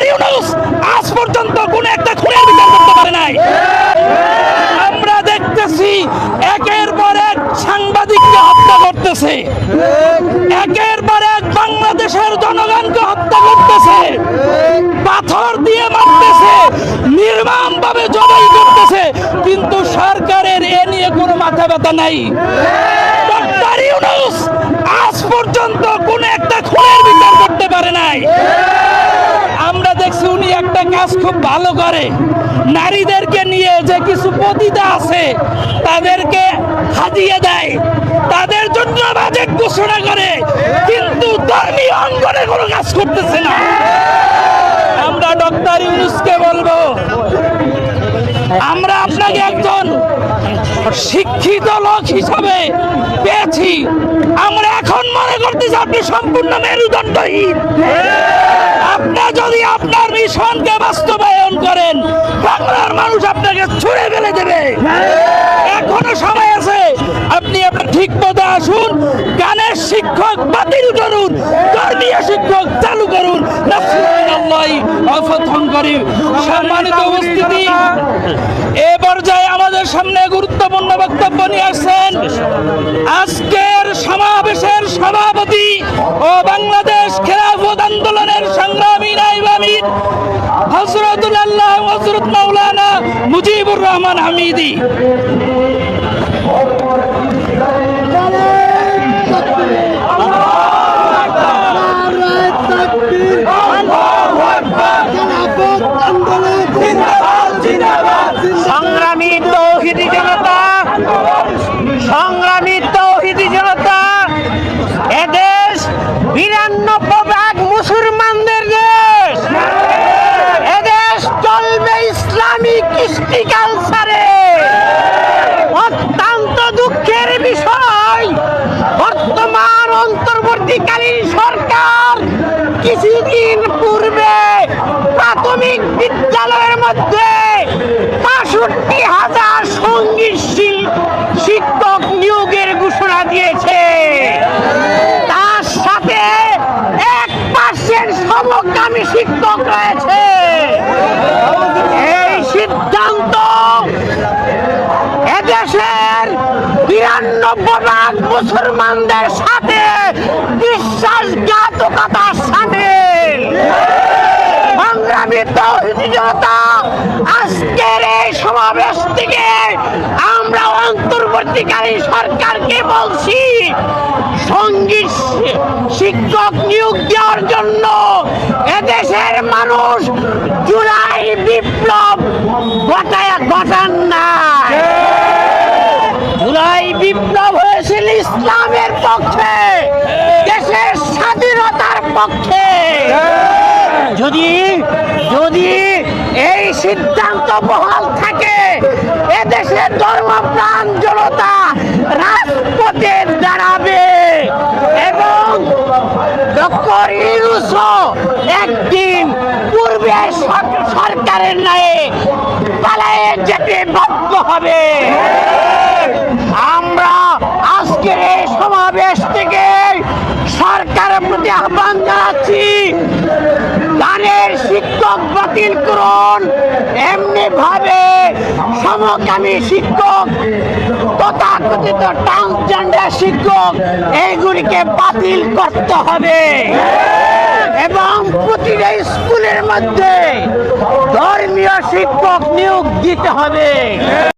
ইউনূস আজ পর্যন্ত কোন একটা খুনের বিচার করতে পারে নাই। আমরা দেখতেছি একের পর এক সাংবাদিককে হত্যা করতেছে, একের পর এক বাংলাদেশের জনগণকে হত্যা করতেছে, পাথর দিয়ে মারতেছে, নির্মমভাবে জবাই করতেছে, কিন্তু সরকারের এ নিয়ে কোনো মাথা ব্যথা নাই। ডক্টর ইউনূস আজ পর্যন্ত কোন একটা খুনের বিচার করতে পারে নাই। আমরা দেখছি উনি একটা কাজ খুব ভালো করে, নারীদেরকে নিয়ে যে কিছু পতিতা আছে তাদেরকে হাজিয়ে দেয়, তাদের জন্য বাজেট ঘোষণা করে, কিন্তু ধর্মীয় অঙ্গনে কোনো কাজ করতেছে না। আমরা ডক্টর ইউনূসকে বলবো, আমরা আপনাকে একজন শিক্ষিত লোক হিসাবে পেয়েছি, আমরা এখন মনে করতেছি আপনি সম্পূর্ণ মেরুদণ্ডহীন। আপনি যদি আপনার মিশনকে বাস্তবায়ন করেন, বাংলার মানুষ আপনাকে ছুঁড়ে ফেলে দেবে। এখনো সময় আছে, আপনি আপনার ঠিক পথে আসুন, গানের শিক্ষক বাতিল করুন, ধর্মীয় শিক্ষক চালু করুন। সম্মানিত উপস্থিতি, এ পর্যায়ে আমাদের সামনে গুরুত্বপূর্ণ বক্তব্য নিয়ে আসছেন আজকের সমাবেশের সভাপতি ও বাংলাদেশ খেলাফত আন্দোলনের সংগ্রামী নায়েব আমির হযরতুল আল্লাহ হযরত মাওলানা মুজিবুর রহমান হামিদি। সংগ্রামী তৌহিদি জনতা, সংগ্রামী তৌহিদি জনতা, এদেশ 92% মুসলমানদের দেশ। এদেশ চলবে ইসলামিক কৃষ্টি কালচারে। অত্যন্ত দুঃখের বিষয়, বর্তমান অন্তর্বর্তীকালীন সরকার কিছুদিন পূর্বে প্রাথমিক বিদ্যালয়ের মধ্যে ৬৫,০০০ সঙ্গীত শিক্ষক নিয়োগের ঘোষণা দিয়েছে। তার সাথে 1% সমকামী শিক্ষক রয়েছে। এই সিদ্ধান্ত এদেশের 92% মুসলমানদের সাথে বিশ্বাসঘাতকতার সামিল। সংগ্রামী তৌহিদি জনতা, আজকের এই সমাবেশ থেকে আমরা অন্তর্বর্তীকালীন সরকারকে বলছি, সঙ্গীত শিক্ষক নিয়োগ দেওয়ার জন্য এদেশের মানুষ জুলাই বিপ্লব ঘটান না। জুলাই বিপ্লব হয়েছিল ইসলামের পক্ষে, দেশের স্বাধীনতার পক্ষে। যদি এই সিদ্ধান্ত বহাল থাকে, এদেশের ধর্মপ্রাণ জনতা রাজপথে দাঁড়াবে এবং ডক্টর ইউনূস একদিন পূর্বে সরকারের ন্যায় পালায়ে যেতে বাধ্য হবে। আমরা আজকের এই সমাবেশ থেকে সরকারের প্রতি আহ্বান জানাচ্ছি, গানের শিক্ষক বাতিল করুন, এমনি ভাবে সমকামী শিক্ষক, তথাকথিত ট্রান্সজেন্ডার শিক্ষক, এইগুলিকে বাতিল করতে হবে এবং প্রতিটা স্কুলের মধ্যে ধর্মীয় শিক্ষক নিয়োগ দিতে হবে।